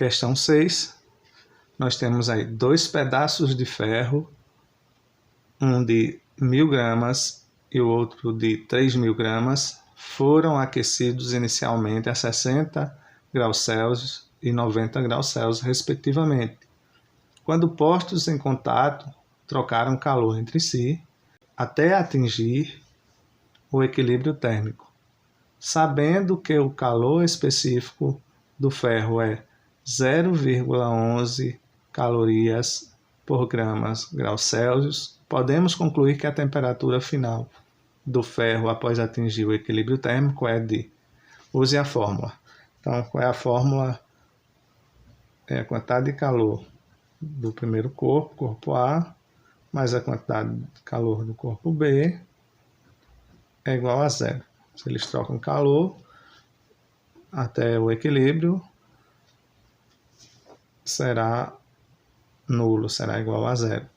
Questão 6. Nós temos aí 2 pedaços de ferro, um de 1000 gramas e o outro de 3000 gramas, foram aquecidos inicialmente a 60 graus Celsius e 90 graus Celsius, respectivamente. Quando postos em contato, trocaram calor entre si até atingir o equilíbrio térmico. Sabendo que o calor específico do ferro é 0,11 calorias por grau Celsius, podemos concluir que a temperatura final do ferro após atingir o equilíbrio térmico é de... Use a fórmula. Então, qual é a fórmula? É a quantidade de calor do primeiro corpo, corpo A, mais a quantidade de calor do corpo B, é igual a zero. Se eles trocam calor até o equilíbrio, será nulo, será igual a zero.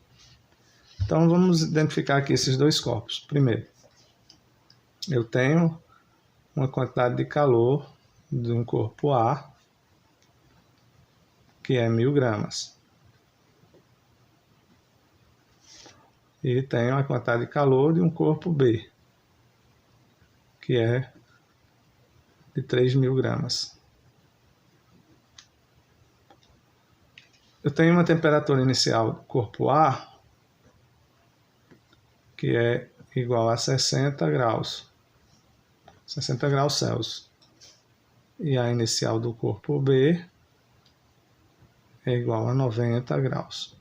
Então, vamos identificar aqui esses 2 corpos. Primeiro, eu tenho uma quantidade de calor de um corpo A, que é 1000 gramas. E tenho a quantidade de calor de um corpo B, que é de 3000 gramas. Eu tenho uma temperatura inicial do corpo A, que é igual a 60 graus Celsius. E a inicial do corpo B é igual a 90 graus.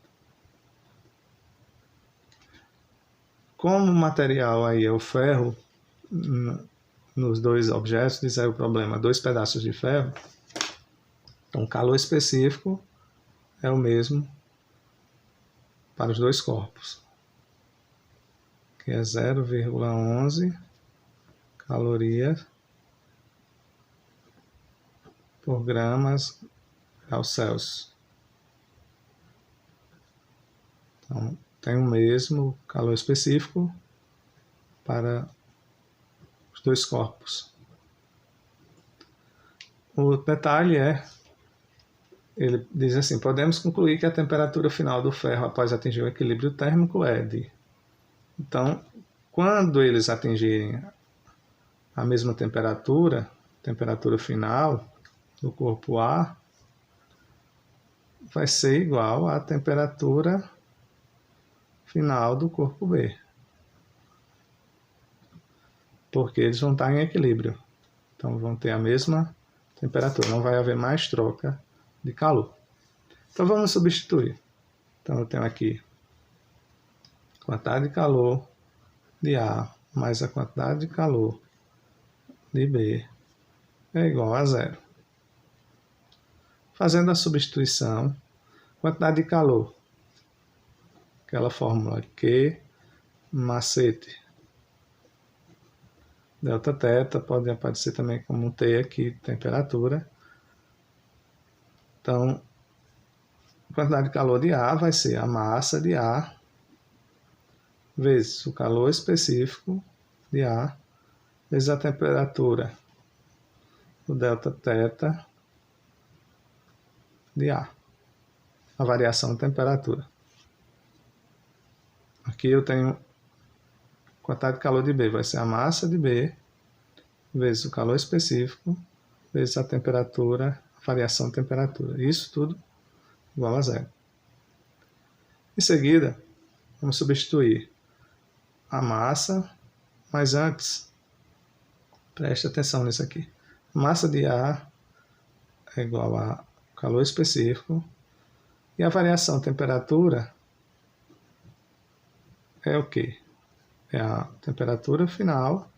Como o material aí é o ferro, nos 2 objetos, diz aí o problema, 2 pedaços de ferro, então o calor específico é o mesmo para os 2 corpos, que é 0,11 calorias por grau Celsius. Então, tem o mesmo calor específico para os 2 corpos. O detalhe é, ele diz assim, podemos concluir que a temperatura final do ferro após atingir o equilíbrio térmico é de... Então, quando eles atingirem a mesma temperatura final do corpo A, vai ser igual à temperatura final do corpo B. Porque eles vão estar em equilíbrio. Então vão ter a mesma temperatura, não vai haver mais troca de calor. Então vamos substituir. Então eu tenho aqui a quantidade de calor de A mais a quantidade de calor de B é igual a zero. Fazendo a substituição, quantidade de calor, aquela fórmula Q macete delta θ, pode aparecer também como T aqui, temperatura. Então, a quantidade de calor de A vai ser a massa de A vezes o calor específico de A vezes a temperatura, o delta θ de A, a variação de temperatura. Aqui eu tenho a quantidade de calor de B, vai ser a massa de B vezes o calor específico vezes a temperatura, a variação de temperatura. Isso tudo igual a zero. Em seguida, vamos substituir a massa, mas antes, preste atenção nisso aqui. A massa de A é igual a calor específico e a variação de temperatura é o quê? É a temperatura final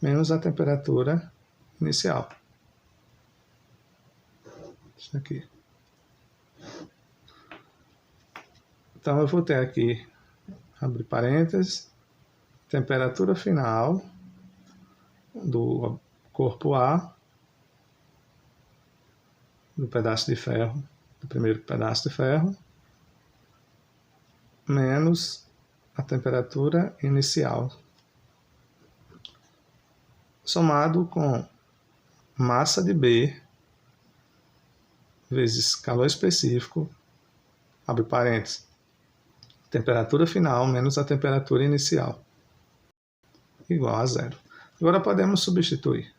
menos a temperatura inicial. Isso aqui. Então eu vou ter aqui, abre parênteses, temperatura final do corpo A, do pedaço de ferro, do primeiro pedaço de ferro, menos a temperatura inicial, somado com massa de B vezes calor específico, abre parênteses, temperatura final menos a temperatura inicial, igual a zero. Agora podemos substituir.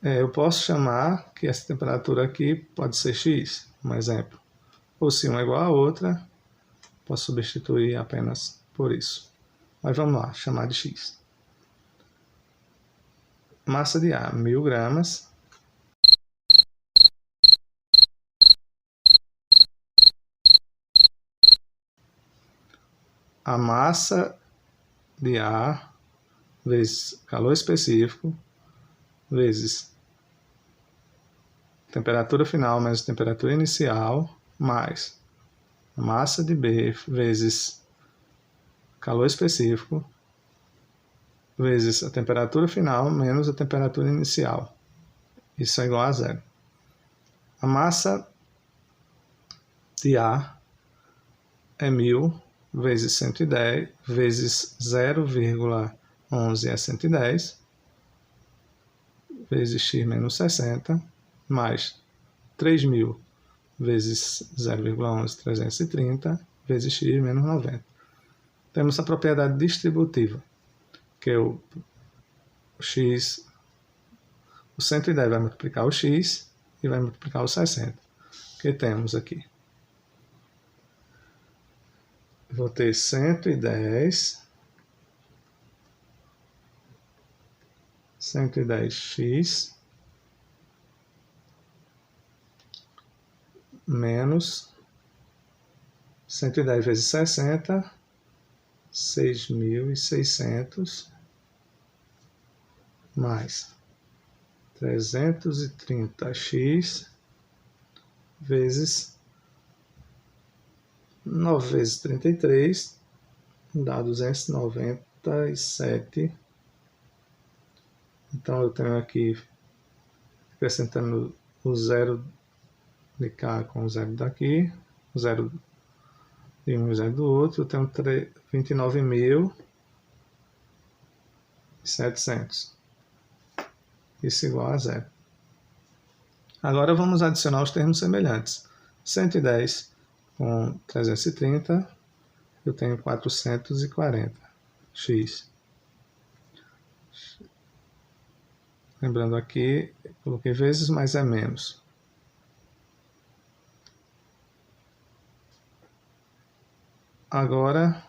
Eu posso chamar que essa temperatura aqui pode ser x, um exemplo. Ou se uma é igual a outra, posso substituir apenas por isso. Mas vamos lá, chamar de x. Massa de ar, 1000 gramas. A massa de ar vezes calor específico vezes temperatura final menos temperatura inicial mais massa de B vezes calor específico vezes a temperatura final menos a temperatura inicial. Isso é igual a zero. A massa de ar é 1000 vezes 110 vezes 0,11 é 110 vezes x menos 60 mais 3000 vezes 0,11, 330 vezes x menos 90. Temos a propriedade distributiva, que é o x, o 110 vai multiplicar o x e vai multiplicar o 60. Que temos aqui? Vou ter 110x menos 110 vezes 60, 6.600, mais 330x vezes 9 vezes 33, dá 297. Então eu tenho aqui, acrescentando o zero de cá com o zero daqui, o zero de um e o zero do outro, eu tenho 29.700. Isso igual a zero. Agora vamos adicionar os termos semelhantes. 110 com 330, eu tenho 440x. Lembrando aqui, coloquei vezes, mas é menos. Agora,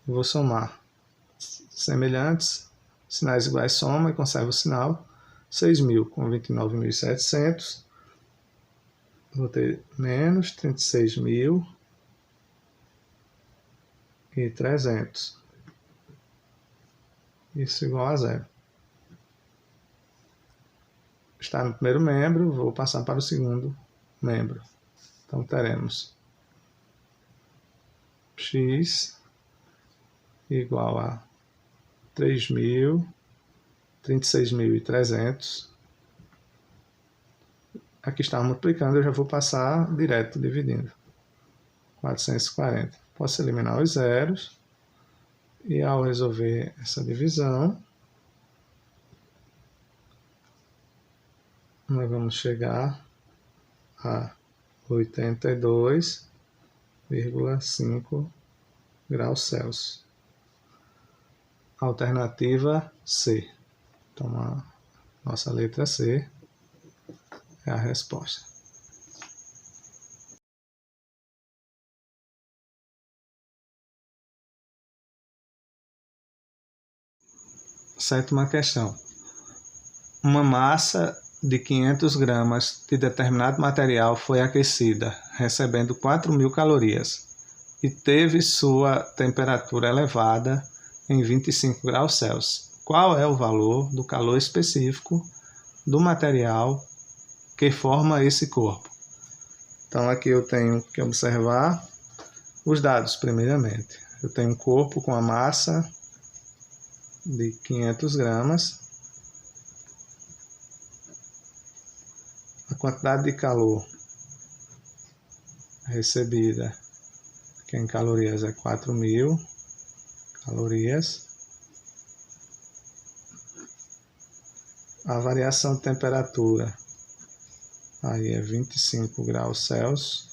vou somar. Semelhantes, sinais iguais soma e conserva o sinal. 6.000 com 29.700. Vou ter menos 36.300. Isso igual a zero. Está no primeiro membro, vou passar para o segundo membro. Então teremos x igual a 36.300. Aqui está multiplicando, eu já vou passar direto dividindo. 440. Posso eliminar os zeros. E ao resolver essa divisão, nós vamos chegar a 82,5 graus Celsius. Alternativa C. Então, a nossa letra C é a resposta. Sétima questão. Uma massa de 500 gramas de determinado material foi aquecida, recebendo 4.000 calorias, e teve sua temperatura elevada em 25 graus Celsius. Qual é o valor do calor específico do material que forma esse corpo? Então aqui eu tenho que observar os dados primeiramente. Eu tenho um corpo com a massa de 500 gramas. A quantidade de calor recebida, que em calorias é 4.000 calorias. A variação de temperatura aí é 25 graus Celsius.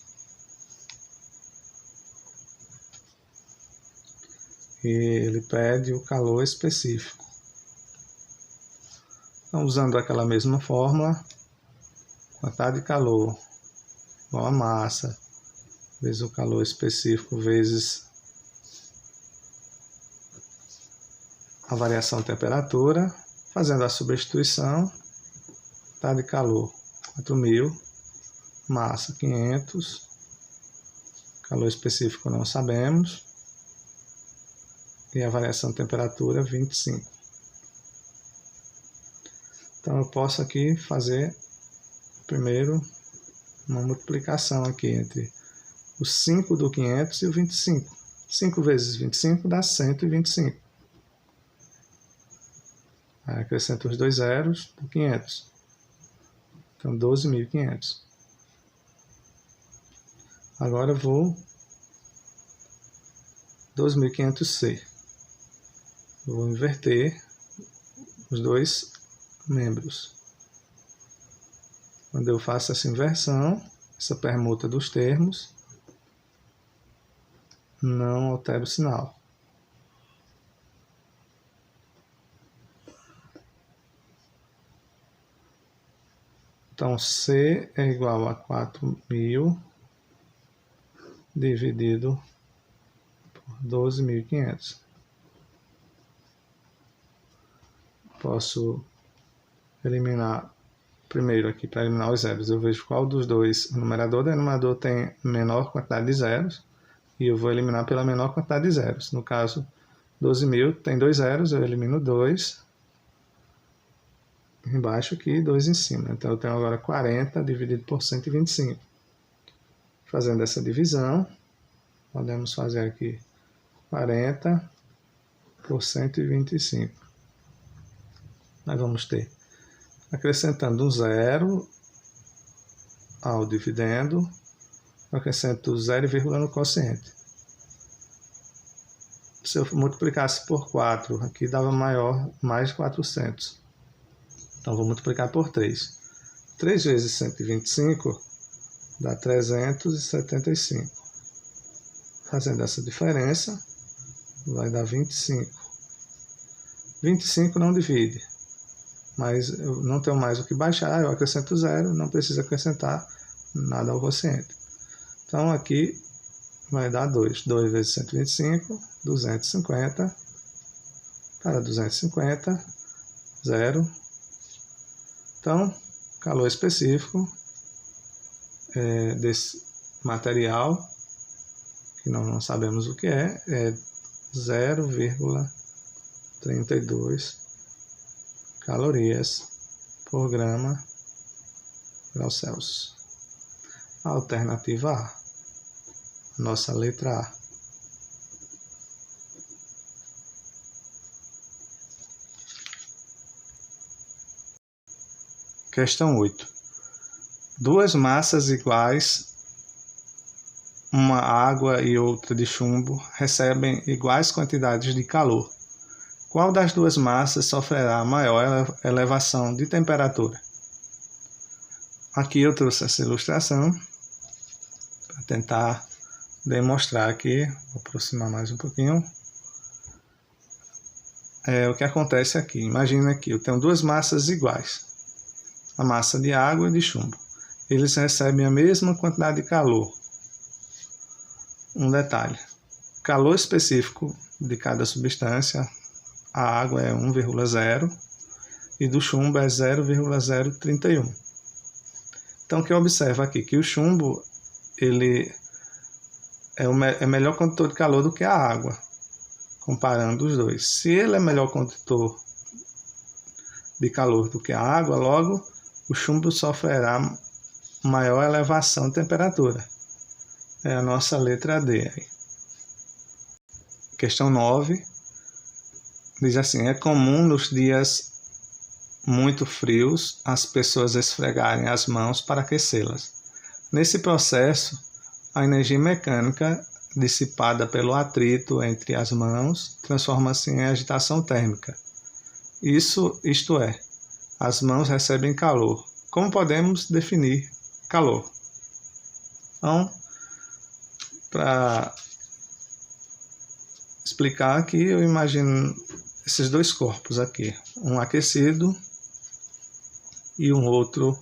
E ele pede o calor específico. Então, usando aquela mesma fórmula, quantidade de calor igual a massa, vezes o calor específico, vezes a variação de temperatura, fazendo a substituição, quantidade de calor 4.000, massa 500, calor específico não sabemos, e a variação de temperatura 25. Então eu posso aqui fazer primeiro uma multiplicação aqui entre o 5 do 500 e o 25. 5 vezes 25 dá 125. Aí acrescento os dois zeros do 500. Então 12.500. Agora eu vou 2.500C. Eu vou inverter os dois membros. Quando eu faço essa inversão, essa permuta dos termos, não altera o sinal. Então, C é igual a 4.000 dividido por 12.500. Posso eliminar primeiro aqui, para eliminar os zeros. Eu vejo qual dos dois, o numerador e o denominador tem menor quantidade de zeros, e eu vou eliminar pela menor quantidade de zeros. No caso, 12.000 tem dois zeros, eu elimino 2 embaixo aqui e 2 em cima. Então eu tenho agora 40 dividido por 125. Fazendo essa divisão, podemos fazer aqui 40 por 125. Nós vamos ter, acrescentando um zero ao dividendo, acrescento 0, no quociente. Se eu multiplicasse por 4, aqui dava mais de 400. Então vou multiplicar por 3. 3 vezes 125 dá 375. Fazendo essa diferença, vai dar 25. 25 não divide, mas eu não tenho mais o que baixar, eu acrescento 0, não preciso acrescentar nada ao quociente. Então aqui vai dar 2. 2 vezes 125, 250. Para 250, 0. Então, calor específico desse material, que nós não sabemos o que é 0,32 calorias por grau Celsius. A alternativa A, nossa letra A. Questão 8. Duas massas iguais, uma água e outra de chumbo, recebem iguais quantidades de calor. Qual das duas massas sofrerá maior elevação de temperatura? Aqui eu trouxe essa ilustração para tentar demonstrar aqui, vou aproximar mais um pouquinho. O que acontece aqui, imagina que eu tenho duas massas iguais, a massa de água e de chumbo. Eles recebem a mesma quantidade de calor. Um detalhe, calor específico de cada substância, a água é 1,0 e do chumbo é 0,031. Então, o que eu observo aqui? Que o chumbo ele é melhor condutor de calor do que a água, comparando os dois. Se ele é melhor condutor de calor do que a água, logo o chumbo sofrerá maior elevação de temperatura. É a nossa letra D aí. Questão 9. Diz assim, é comum nos dias muito frios as pessoas esfregarem as mãos para aquecê-las. Nesse processo, a energia mecânica dissipada pelo atrito entre as mãos transforma-se em agitação térmica. Isto é, as mãos recebem calor. Como podemos definir calor. Então, para explicar aqui, eu imagino esses dois corpos aqui, um aquecido e um outro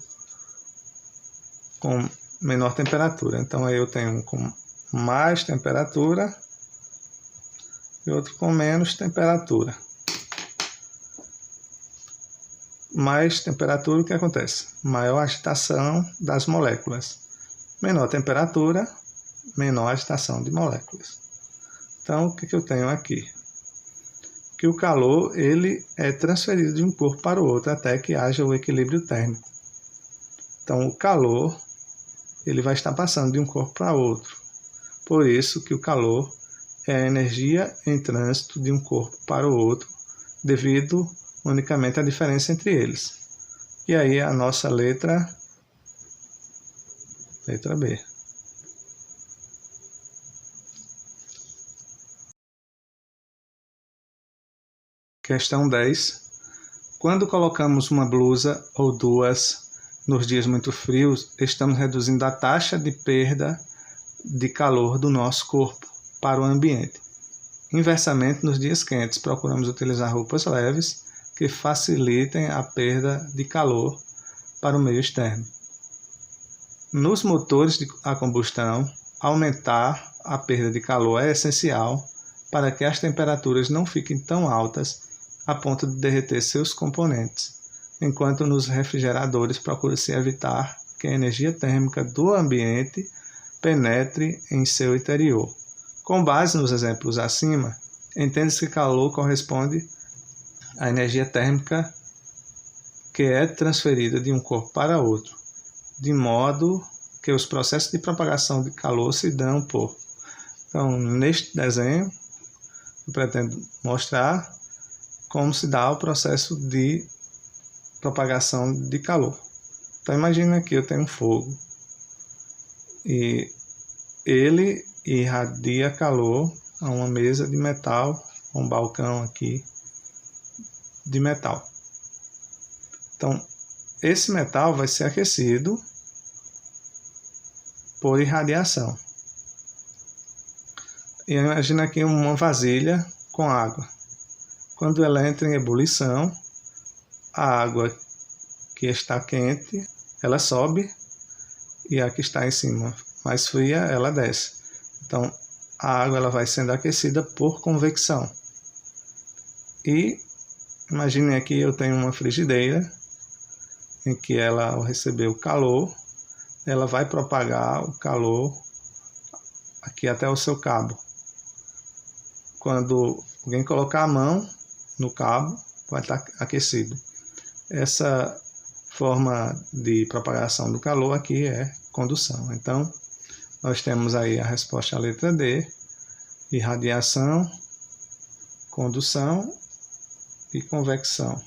com menor temperatura. Então aí eu tenho um com mais temperatura e outro com menos temperatura. Mais temperatura, o que acontece? Maior agitação das moléculas. Menor temperatura, menor agitação de moléculas. Então, o que eu tenho aqui? Que o calor ele é transferido de um corpo para o outro até que haja o equilíbrio térmico. Então, o calor ele vai estar passando de um corpo para outro. Por isso que o calor é a energia em trânsito de um corpo para o outro, devido unicamente à diferença entre eles. E aí a nossa letra B. Questão 10. Quando colocamos uma blusa ou duas nos dias muito frios, estamos reduzindo a taxa de perda de calor do nosso corpo para o ambiente. Inversamente, nos dias quentes, procuramos utilizar roupas leves que facilitem a perda de calor para o meio externo. Nos motores a combustão, aumentar a perda de calor é essencial para que as temperaturas não fiquem tão altas a ponto de derreter seus componentes, enquanto nos refrigeradores procura-se evitar que a energia térmica do ambiente penetre em seu interior. Com base nos exemplos acima, entende-se que calor corresponde à energia térmica que é transferida de um corpo para outro, de modo que os processos de propagação de calor se dão por. Então, neste desenho, eu pretendo mostrar como se dá o processo de propagação de calor. Então, imagine que eu tenho um fogo e ele irradia calor a uma mesa de metal, um balcão aqui de metal. Então, esse metal vai ser aquecido por irradiação. E imagina aqui uma vasilha com água. Quando ela entra em ebulição, a água que está quente, ela sobe e a que está em cima, mais fria, ela desce. Então, a água ela vai sendo aquecida por convecção. E imagine aqui eu tenho uma frigideira em que ela, ao receber o calor, ela vai propagar o calor aqui até o seu cabo. Quando alguém colocar a mão no cabo, vai estar aquecido. Essa forma de propagação do calor aqui é condução. Então, nós temos aí a resposta à letra D, irradiação, condução e convecção.